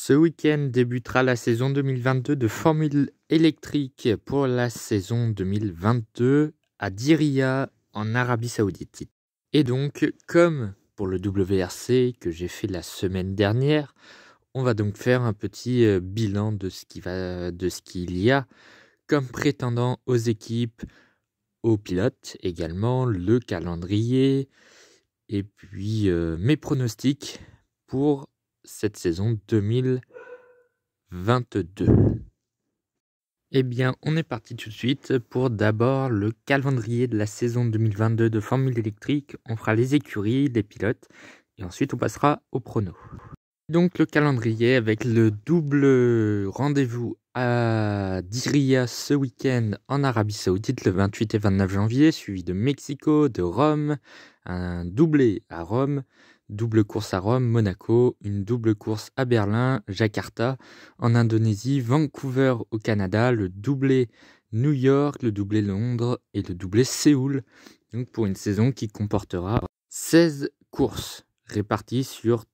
Ce week-end débutera la saison 2022 de Formule électrique pour la saison 2022 à Diriyah en Arabie Saoudite. Et donc, comme pour le WRC que j'ai fait la semaine dernière, on va donc faire un petit bilan de ce qu'il y a comme prétendant aux équipes, aux pilotes également, le calendrier et puis mes pronostics pour cette saison 2022. Eh bien, on est parti tout de suite pour d'abord le calendrier de la saison 2022 de Formule électrique. On fera les écuries, les pilotes et ensuite on passera au prono. Donc le calendrier avec le double rendez-vous à Diriyah ce week-end en Arabie Saoudite le 28 et 29 janvier, suivi de Mexico, de Rome, un doublé à Rome, double course à Rome, Monaco, une double course à Berlin, Jakarta, en Indonésie, Vancouver au Canada, le doublé New York, le doublé Londres et le doublé Séoul. Donc pour une saison qui comportera 16 courses réparties sur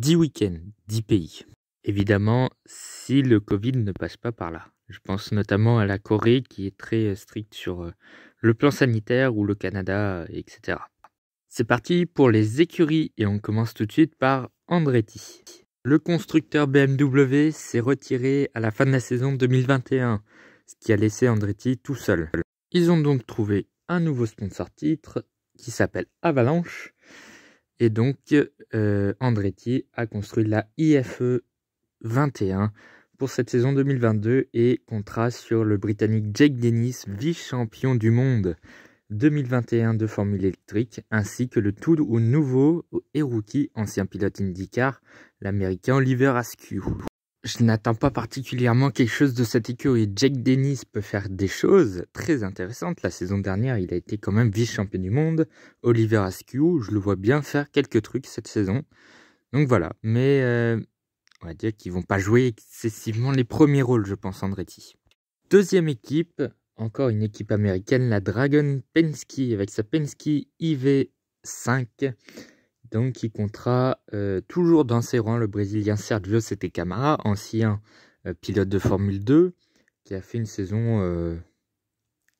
10 week-ends, 10 pays. Évidemment, si le Covid ne passe pas par là. Je pense notamment à la Corée qui est très stricte sur le plan sanitaire ou le Canada, etc. C'est parti pour les écuries et on commence tout de suite par Andretti. Le constructeur BMW s'est retiré à la fin de la saison 2021, ce qui a laissé Andretti tout seul. Ils ont donc trouvé un nouveau sponsor titre qui s'appelle Avalanche. Et donc, Andretti a construit la IFE 21 pour cette saison 2022 et comptera sur le Britannique Jake Dennis, vice-champion du monde 2021 de Formule électrique, ainsi que le tout nouveau et rookie ancien pilote IndyCar, l'Américain Oliver Askew. Je n'attends pas particulièrement quelque chose de cette écurie. Jake Dennis peut faire des choses très intéressantes. La saison dernière, il a été quand même vice-champion du monde. Oliver Askew, je le vois bien faire quelques trucs cette saison. Donc voilà, mais on va dire qu'ils vont pas jouer excessivement les premiers rôles, je pense, Andretti. Deuxième équipe, encore une équipe américaine, la Dragon Penske, avec sa Penske IV5. Donc, qui comptera toujours dans ses rangs le Brésilien Sergio Sete Câmara, ancien pilote de Formule 2, qui a fait une saison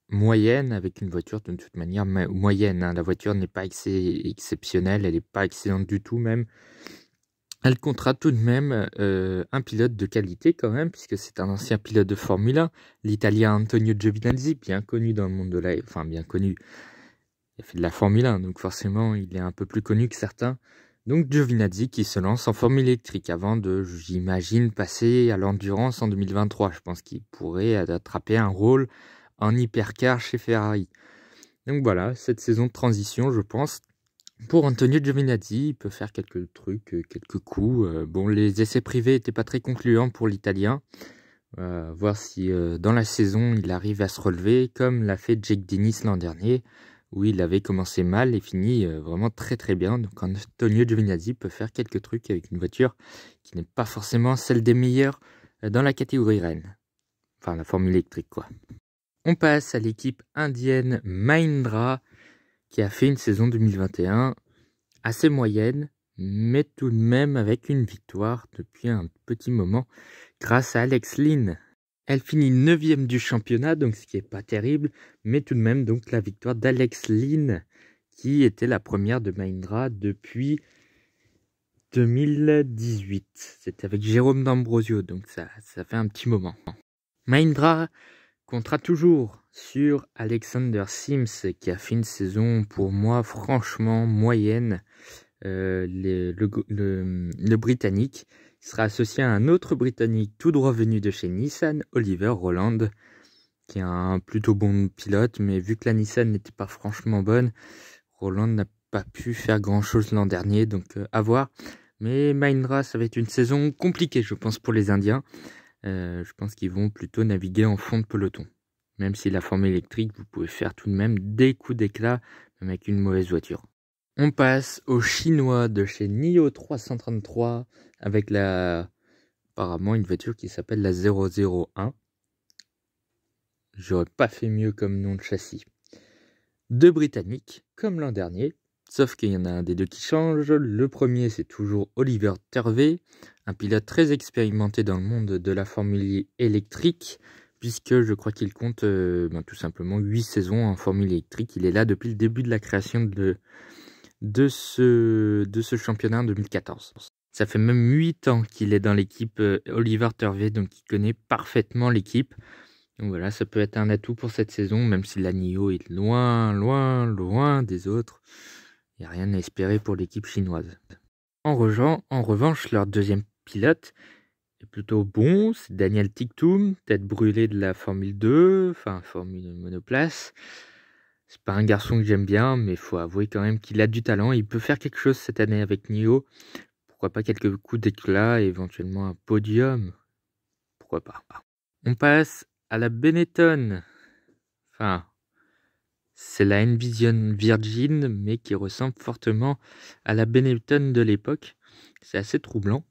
moyenne avec une voiture de toute manière moyenne. Hein. La voiture n'est pas exceptionnelle, elle n'est pas excellente du tout même. Elle comptera tout de même un pilote de qualité quand même, puisque c'est un ancien pilote de Formule 1, l'Italien Antonio Giovinazzi, bien connu dans le monde de la... Enfin, bien connu. Il a fait de la Formule 1, donc forcément, il est un peu plus connu que certains. Donc, Giovinazzi qui se lance en Formule électrique avant de, j'imagine, passer à l'endurance en 2023. Je pense qu'il pourrait attraper un rôle en hypercar chez Ferrari. Donc voilà, cette saison de transition, je pense, pour Antonio Giovinazzi, il peut faire quelques trucs, quelques coups. Bon, les essais privés n'étaient pas très concluants pour l'Italien. Voir si dans la saison, il arrive à se relever, comme l'a fait Jake Dennis l'an dernier, où il avait commencé mal et fini vraiment très très bien. Donc Antonio Giovinazzi peut faire quelques trucs avec une voiture qui n'est pas forcément celle des meilleurs dans la catégorie Rennes. Enfin, la Formule électrique, quoi. On passe à l'équipe indienne Mahindra, qui a fait une saison 2021 assez moyenne, mais tout de même avec une victoire depuis un petit moment, grâce à Alex Lynn. Elle finit 9e du championnat, donc ce qui n'est pas terrible, mais tout de même donc la victoire d'Alex Lynn, qui était la première de Mahindra depuis 2018. C'était avec Jérôme D'Ambrosio, donc ça fait un petit moment. Mahindra comptera toujours sur Alexander Sims, qui a fait une saison pour moi franchement moyenne. Le Britannique sera associé à un autre Britannique tout droit venu de chez Nissan, Oliver Rowland, qui est un plutôt bon pilote, mais vu que la Nissan n'était pas franchement bonne, Rowland n'a pas pu faire grand chose l'an dernier, donc à voir. Mais Mahindra, ça va être une saison compliquée, je pense, pour les Indiens. Je pense qu'ils vont plutôt naviguer en fond de peloton. Même si la Formule électrique, vous pouvez faire tout de même des coups d'éclat, même avec une mauvaise voiture. On passe aux Chinois de chez NIO 333 avec apparemment une voiture qui s'appelle la 001. J'aurais pas fait mieux comme nom de châssis. Deux Britanniques, comme l'an dernier, Sauf qu'il y en a un des deux qui change. Le premier, c'est toujours Oliver Turvey, un pilote très expérimenté dans le monde de la Formule électrique, puisque je crois qu'il compte tout simplement 8 saisons en Formule électrique. Il est là depuis le début de la création de ce championnat en 2014. Ça fait même 8 ans qu'il est dans l'équipe Oliver Turvey, donc il connaît parfaitement l'équipe. Donc voilà, ça peut être un atout pour cette saison, même si la NIO est loin, loin, loin des autres. Il n'y a rien à espérer pour l'équipe chinoise. En revanche, leur deuxième pilote est plutôt bon, c'est Daniel Ticktum, tête brûlée de la Formule 2, enfin Formule monoplace. C'est pas un garçon que j'aime bien, mais il faut avouer quand même qu'il a du talent. Il peut faire quelque chose cette année avec NIO. Pourquoi pas quelques coups d'éclat et éventuellement un podium. Pourquoi pas. On passe à la Benetton. Enfin, c'est la Envision Virgin, mais qui ressemble fortement à la Benetton de l'époque. C'est assez troublant.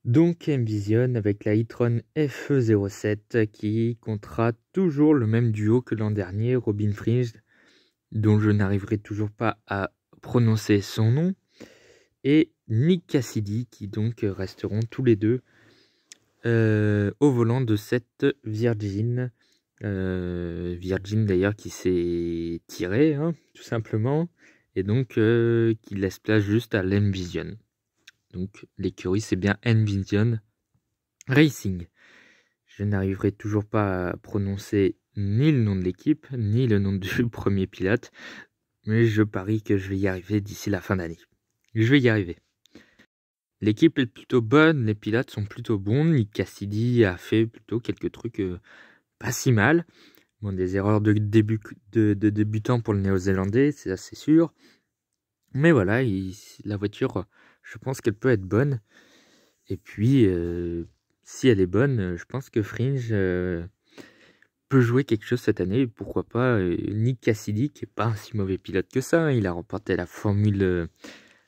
Donc Envision avec la e-tron FE07 qui comptera toujours le même duo que l'an dernier, Robin Fringe, dont je n'arriverai toujours pas à prononcer son nom, et Nick Cassidy, qui donc resteront tous les deux au volant de cette Virgin. Virgin d'ailleurs qui s'est tiré, tout simplement, et donc qui laisse place juste à l'Envision. Donc l'écurie c'est bien Envision Racing. Je n'arriverai toujours pas à prononcer ni le nom de l'équipe, ni le nom du premier pilote, mais je parie que je vais y arriver d'ici la fin d'année. Je vais y arriver. L'équipe est plutôt bonne, les pilotes sont plutôt bons. Nick Cassidy a fait plutôt quelques trucs pas si mal. Bon, des erreurs de débutant pour le néo-zélandais, c'est assez sûr. Mais voilà, la voiture, je pense qu'elle peut être bonne. Et puis, si elle est bonne, je pense que Fringe peut jouer quelque chose cette année. Pourquoi pas Nick Cassidy, qui n'est pas un si mauvais pilote que ça. Il a remporté la Formule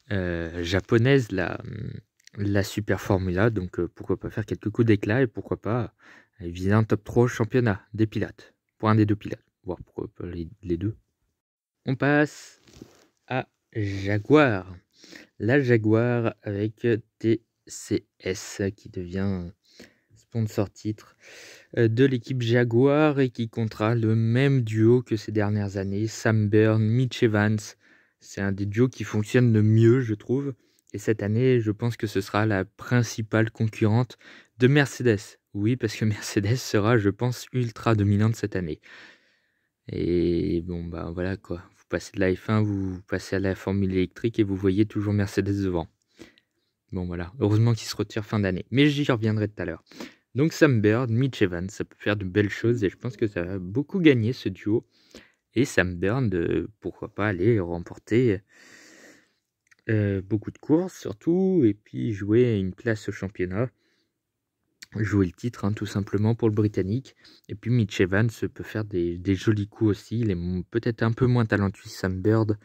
japonaise, la Super Formula. Donc, pourquoi pas faire quelques coups d'éclat et pourquoi pas viser un top 3 au championnat des pilotes. Pour un des deux pilotes, voire pourquoi pas les deux. On passe à Jaguar. La Jaguar avec TCS qui devient sponsor titre de l'équipe Jaguar et qui comptera le même duo que ces dernières années, Sam Byrne, Mitch Evans. C'est un des duos qui fonctionne le mieux, je trouve. Et cette année, je pense que ce sera la principale concurrente de Mercedes. Oui, parce que Mercedes sera, je pense, ultra dominante cette année. Et bon, bah voilà quoi. Vous passez de la F1, vous passez à la Formule électrique et vous voyez toujours Mercedes devant. Bon voilà, heureusement qu'il se retire fin d'année. Mais j'y reviendrai tout à l'heure. Donc Sam Byrne, Mitch Evans, ça peut faire de belles choses et je pense que ça va beaucoup gagner ce duo. Et Sam Byrne, pourquoi pas aller remporter beaucoup de courses surtout, et puis jouer une place au championnat. Jouer le titre, tout simplement pour le Britannique. Et puis Mitch Evans peut faire des jolis coups aussi. Il est peut-être un peu moins talentueux que Sam Byrne,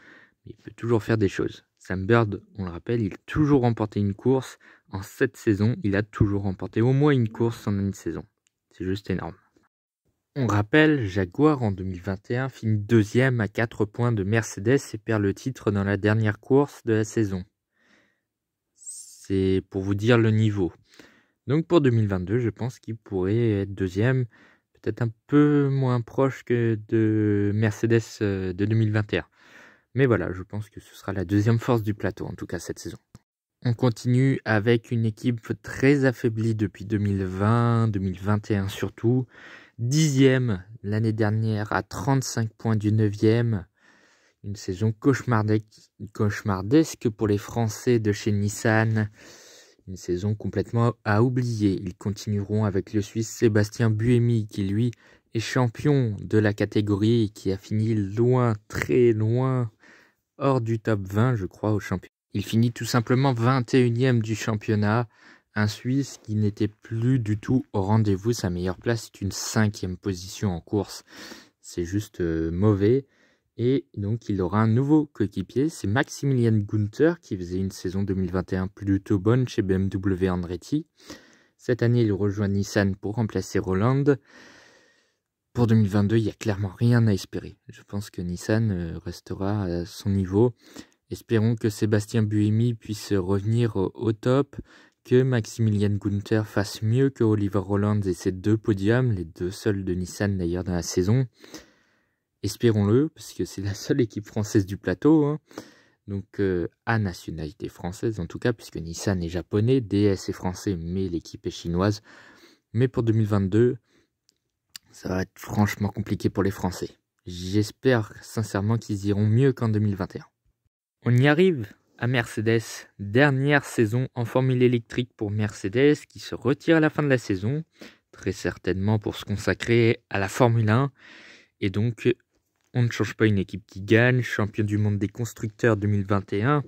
mais il peut toujours faire des choses. Sam Byrne, on le rappelle, il a toujours remporté une course. En 7 saisons, il a toujours remporté au moins une course en une saison. C'est juste énorme. On rappelle, Jaguar en 2021 finit deuxième à 4 points de Mercedes et perd le titre dans la dernière course de la saison. C'est pour vous dire le niveau. Donc pour 2022, je pense qu'il pourrait être deuxième, peut-être un peu moins proche que de Mercedes de 2021. Mais voilà, je pense que ce sera la deuxième force du plateau, en tout cas cette saison. On continue avec une équipe très affaiblie depuis 2020, 2021 surtout. 10e l'année dernière à 35 points du 9e. Une saison cauchemardesque pour les Français de chez Nissan. Une saison complètement à oublier. Ils continueront avec le Suisse Sébastien Buemi qui lui est champion de la catégorie et qui a fini loin, très loin, hors du top 20 je crois au championnat. Il finit tout simplement 21e du championnat. Un Suisse qui n'était plus du tout au rendez-vous. Sa meilleure place est une 5e position en course. C'est juste mauvais. Et donc, il aura un nouveau coéquipier, c'est Maximilian Günther, qui faisait une saison 2021 plutôt bonne chez BMW Andretti. Cette année, il rejoint Nissan pour remplacer Roland. pour 2022, il n'y a clairement rien à espérer. Je pense que Nissan restera à son niveau. Espérons que Sébastien Buemi puisse revenir au top, que Maximilian Günther fasse mieux que Oliver Roland et ses 2 podiums, les 2 seuls de Nissan d'ailleurs dans la saison. Espérons-le, parce que c'est la seule équipe française du plateau, hein. Donc à nationalité française en tout cas, puisque Nissan est japonais, DS est français, mais l'équipe est chinoise. Mais pour 2022, ça va être franchement compliqué pour les Français. J'espère sincèrement qu'ils iront mieux qu'en 2021. On y arrive à Mercedes, dernière saison en formule électrique pour Mercedes qui se retire à la fin de la saison, très certainement pour se consacrer à la Formule 1. Et donc, on ne change pas une équipe qui gagne, champion du monde des constructeurs 2021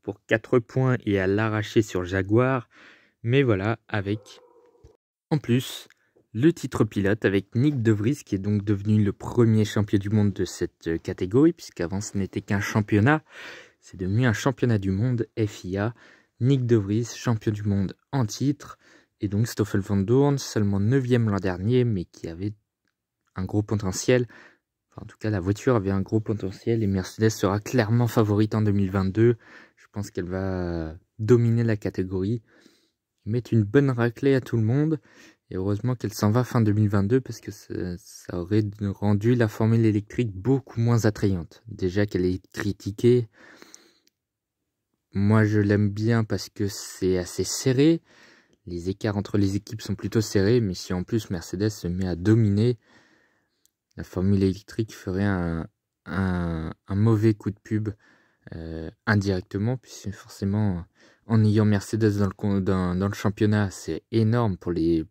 pour 4 points et à l'arracher sur Jaguar. Mais voilà, avec en plus le titre pilote avec Nyck de Vries qui est donc devenu le premier champion du monde de cette catégorie, puisqu'avant ce n'était qu'un championnat. C'est devenu un championnat du monde FIA. Nyck de Vries, champion du monde en titre. Et donc Stoffel Vandoorne, seulement 9e l'an dernier, mais qui avait un gros potentiel. Enfin, en tout cas, la voiture avait un gros potentiel et Mercedes sera clairement favorite en 2022. Je pense qu'elle va dominer la catégorie. Mettre une bonne raclée à tout le monde. Et heureusement qu'elle s'en va fin 2022 parce que ça aurait rendu la formule électrique beaucoup moins attrayante. Déjà qu'elle est critiquée. Moi, je l'aime bien parce que c'est assez serré. Les écarts entre les équipes sont plutôt serrés. Mais si en plus Mercedes se met à dominer, la formule électrique ferait un mauvais coup de pub indirectement. Puisque forcément, en ayant Mercedes dans le championnat, c'est énorme pour le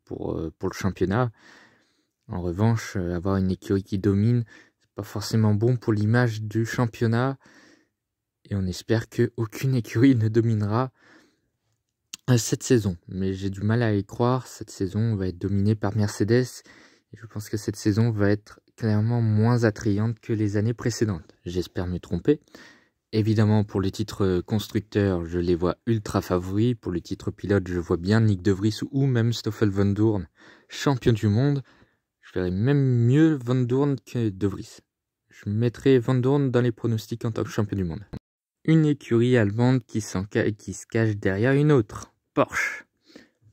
championnat. En revanche, avoir une écurie qui domine, c'est pas forcément bon pour l'image du championnat. Et on espère qu'aucune écurie ne dominera cette saison. Mais j'ai du mal à y croire. Cette saison va être dominée par Mercedes. Et je pense que cette saison va être clairement moins attrayante que les années précédentes. J'espère me tromper. Évidemment, pour le titre constructeur, je les vois ultra favoris. Pour le titre pilote, je vois bien Nyck de Vries ou même Stoffel Vandoorne, champion du monde. Je verrais même mieux Vandoorne que de Vries. Je mettrais Vandoorne dans les pronostics en tant que champion du monde. Une écurie allemande qui se cache derrière une autre, Porsche.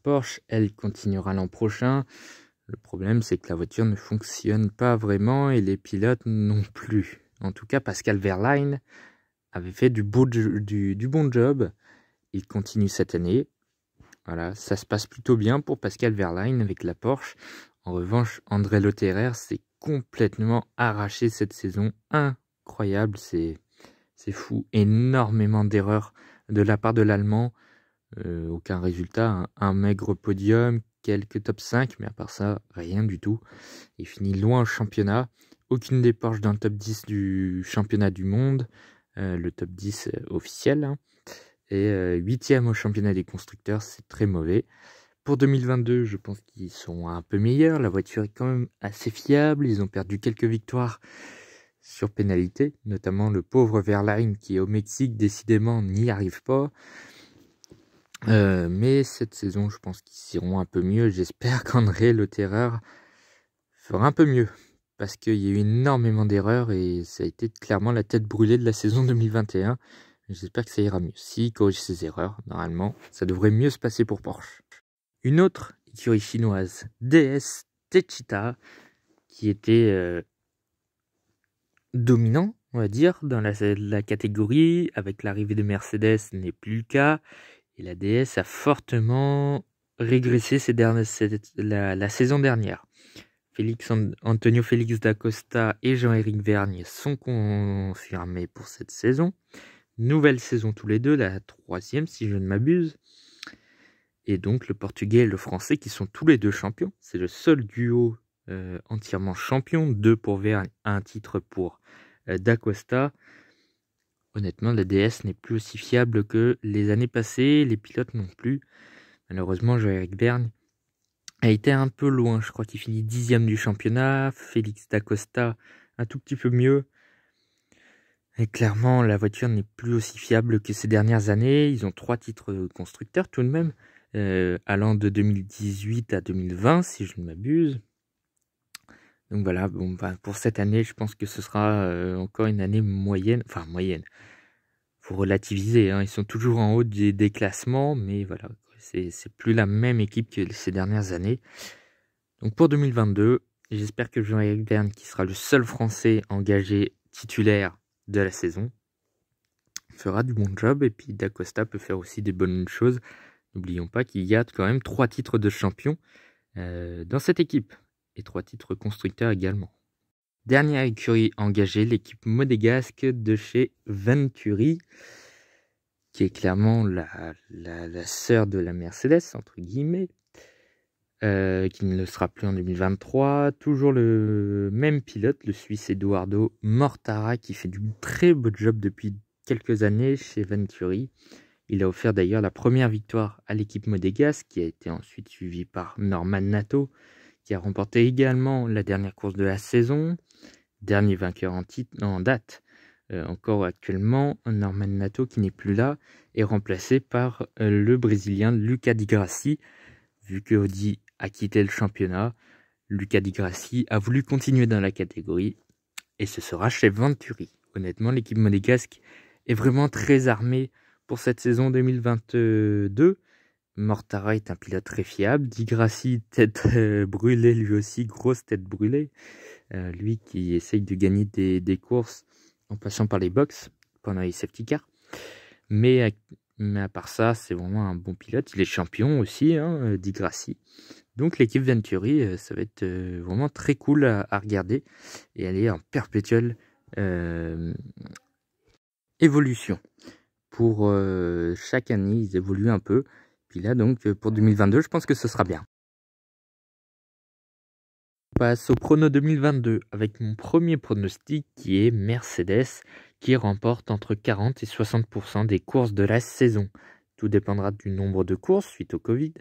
Porsche, elle continuera l'an prochain. Le problème, c'est que la voiture ne fonctionne pas vraiment et les pilotes non plus. En tout cas, Pascal Wehrlein avait fait du bon job. Il continue cette année. Voilà, ça se passe plutôt bien pour Pascal Wehrlein avec la Porsche. En revanche, André Lotterer s'est complètement arraché cette saison. Incroyable, c'est fou. Énormément d'erreurs de la part de l'Allemand. Aucun résultat, hein. Un maigre podium, quelques top 5, mais à part ça, rien du tout. Il finit loin au championnat. Aucune des Porsche dans le top 10 du championnat du monde. Le top 10 officiel. Hein. Et 8e au championnat des constructeurs, c'est très mauvais. Pour 2022, je pense qu'ils sont un peu meilleurs. La voiture est quand même assez fiable. Ils ont perdu quelques victoires sur pénalité, notamment le pauvre Wehrlein qui au Mexique décidément n'y arrive pas. Mais cette saison, je pense qu'ils iront un peu mieux. J'espère qu'André Lotterer fera un peu mieux parce qu'il y a eu énormément d'erreurs et ça a été clairement la tête brûlée de la saison 2021. J'espère que ça ira mieux. S'il corrige ses erreurs, normalement, ça devrait mieux se passer pour Porsche. Une autre écurie chinoise, DS Techeetah, qui était dominant, on va dire, dans la catégorie. Avec l'arrivée de Mercedes, ce n'est plus le cas. Et la DS a fortement régressé la saison dernière. Antonio Félix da Costa et Jean-Éric Vergne sont confirmés pour cette saison. Nouvelle saison tous les deux, la 3e si je ne m'abuse. Et donc le Portugais et le Français qui sont tous les deux champions. C'est le seul duo entièrement champion. 2 pour Vergne, 1 titre pour da Costa. Honnêtement, la DS n'est plus aussi fiable que les années passées. Les pilotes non plus. Malheureusement, Jean-Éric Vergne a été un peu loin. Je crois qu'il finit 10e du championnat. Félix da Costa un tout petit peu mieux. Et clairement, la voiture n'est plus aussi fiable que ces dernières années. Ils ont 3 titres constructeurs tout de même, allant de 2018 à 2020, si je ne m'abuse. Donc voilà, bon, bah, pour cette année, je pense que ce sera encore une année moyenne. Enfin, moyenne. Faut relativiser, hein. Ils sont toujours en haut des classements, mais voilà, c'est plus la même équipe que ces dernières années. Donc pour 2022, j'espère que Jean-Éric Vergne, qui sera le seul Français engagé titulaire de la saison, fera du bon job. Et puis Dacosta peut faire aussi des bonnes choses. N'oublions pas qu'il y a quand même 3 titres de champion dans cette équipe. Et 3 titres constructeurs également. Dernière écurie engagée, l'équipe monégasque de chez Venturi, qui est clairement la sœur de la Mercedes, entre guillemets, qui ne le sera plus en 2023. Toujours le même pilote, le Suisse Eduardo Mortara, qui fait du très beau job depuis quelques années chez Venturi. Il a offert d'ailleurs la première victoire à l'équipe monégasque, qui a été ensuite suivie par Norman Nato, qui a remporté également la dernière course de la saison. Dernier vainqueur en date, encore actuellement, Norman Nato, qui n'est plus là, est remplacé par le Brésilien Lucas Di Grassi. Vu que Audi a quitté le championnat, Lucas Di Grassi a voulu continuer dans la catégorie, et ce sera chez Venturi. Honnêtement, l'équipe monégasque est vraiment très armée pour cette saison 2022. Mortara est un pilote très fiable. Di Grassi, tête brûlée, lui aussi, grosse tête brûlée. Lui qui essaye de gagner des courses en passant par les box pendant les safety cars. Mais à part ça, c'est vraiment un bon pilote. Il est champion aussi, hein, Di Grassi. Donc l'équipe Venturi, ça va être vraiment très cool à regarder. Et elle est en perpétuelle évolution. Pour chaque année, ils évoluent un peu. Puis là, donc, pour 2022, je pense que ce sera bien. On passe au prono 2022 avec mon premier pronostic qui est Mercedes, qui remporte entre 40 et 60% des courses de la saison. Tout dépendra du nombre de courses suite au Covid.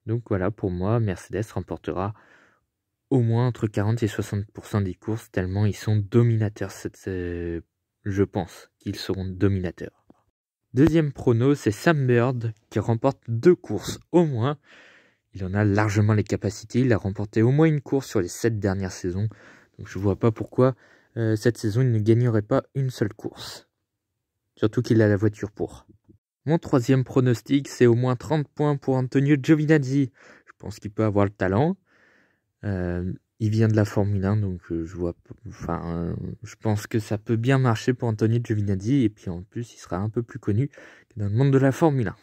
Donc voilà, pour moi, Mercedes remportera au moins entre 40 et 60% des courses, tellement ils sont dominateurs. Je pense qu'ils seront dominateurs. Deuxième prono, c'est Sam Bird qui remporte 2 courses au moins. Il en a largement les capacités. Il a remporté au moins une course sur les 7 dernières saisons. Donc je ne vois pas pourquoi cette saison il ne gagnerait pas une seule course. Surtout qu'il a la voiture pour. Mon troisième pronostic, c'est au moins 30 points pour Antonio Giovinazzi. Je pense qu'il peut avoir le talent. Il vient de la Formule 1, donc je pense que ça peut bien marcher pour Antonio Giovinazzi. Et puis en plus, il sera un peu plus connu que dans le monde de la Formule 1.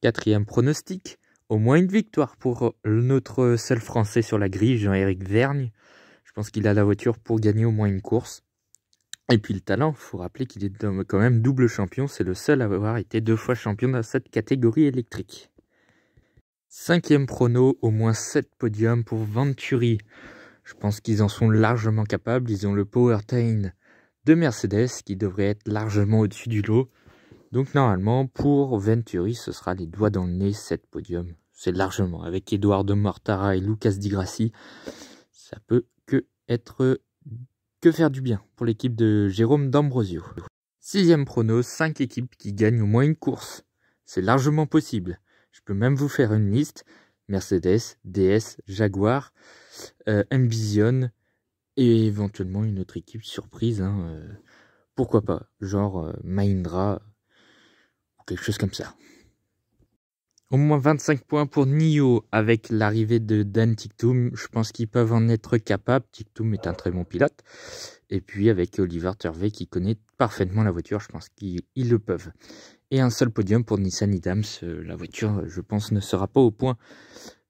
Quatrième pronostic, au moins une victoire pour notre seul Français sur la grille, Jean-Éric Vergne. Je pense qu'il a la voiture pour gagner au moins une course. Et puis le talent, il faut rappeler qu'il est quand même double champion. C'est le seul à avoir été 2 fois champion dans cette catégorie électrique. Cinquième prono, au moins 7 podiums pour Venturi. Je pense qu'ils en sont largement capables. Ils ont le powertrain de Mercedes qui devrait être largement au-dessus du lot. Donc normalement, pour Venturi, ce sera les doigts dans le nez, 7 podiums. C'est largement. Avec Eduardo Mortara et Lucas Di Grassi, ça peut que faire du bien pour l'équipe de Jérôme D'Ambrosio. Sixième prono, 5 équipes qui gagnent au moins une course. C'est largement possible. Je peux même vous faire une liste. Mercedes, DS, Jaguar, Envision et éventuellement une autre équipe surprise. Pourquoi pas, genre Mahindra ou quelque chose comme ça. Au moins 25 points pour NIO avec l'arrivée de Dan Ticktum. Je pense qu'ils peuvent en être capables. Ticktum est un très bon pilote. Et puis avec Oliver Turvey qui connaît parfaitement la voiture, je pense qu'ils le peuvent. Et un seul podium pour Nissan Idams. La voiture, je pense, ne sera pas au point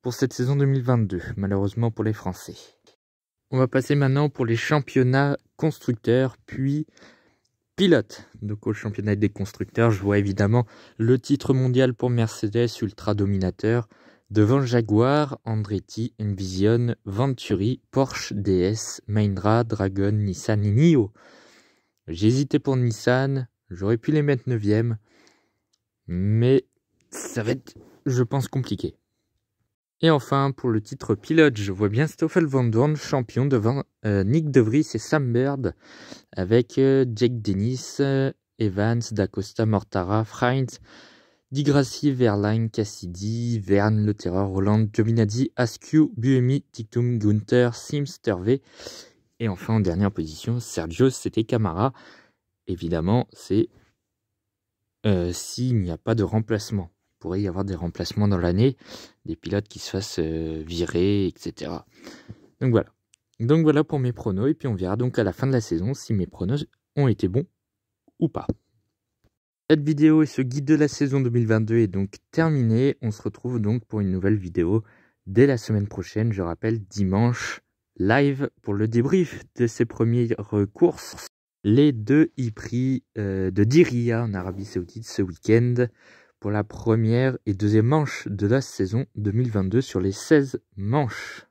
pour cette saison 2022, malheureusement pour les Français. On va passer maintenant pour les championnats constructeurs, puis pilotes. Donc au championnat des constructeurs, je vois évidemment le titre mondial pour Mercedes, ultra dominateur, devant Jaguar, Andretti, Envision, Venturi, Porsche, DS, Mahindra, Dragon, Nissan et NIO. J'ai hésité pour Nissan, j'aurais pu les mettre 9e, mais ça va être, je pense, compliqué. Et enfin, pour le titre pilote, je vois bien Stoffel Vandoorne, champion devant Nick De Vries et Sam Bird, avec Jake Dennis, Evans, Dacosta, Mortara, Freins, Di Grassi, Wehrlein, Cassidy, Verne, Le Terreur, Roland, Giovinazzi, Askew, Buemi, Tictum, Gunther, Sims, Tervé. Et enfin, en dernière position, Sergio, c'était Camara. Évidemment, c'est s'il n'y a pas de remplacement. Il pourrait y avoir des remplacements dans l'année, des pilotes qui se fassent virer, etc. Donc voilà pour mes pronos. Et puis on verra donc à la fin de la saison si mes pronos ont été bons ou pas. Cette vidéo et ce guide de la saison 2022 est donc terminé. On se retrouve donc pour une nouvelle vidéo dès la semaine prochaine. Je rappelle, dimanche, live pour le débrief de ces premières courses. Les deux e-prix de Diriyah en Arabie Saoudite ce week-end pour la première et deuxième manche de la saison 2022 sur les 16 manches.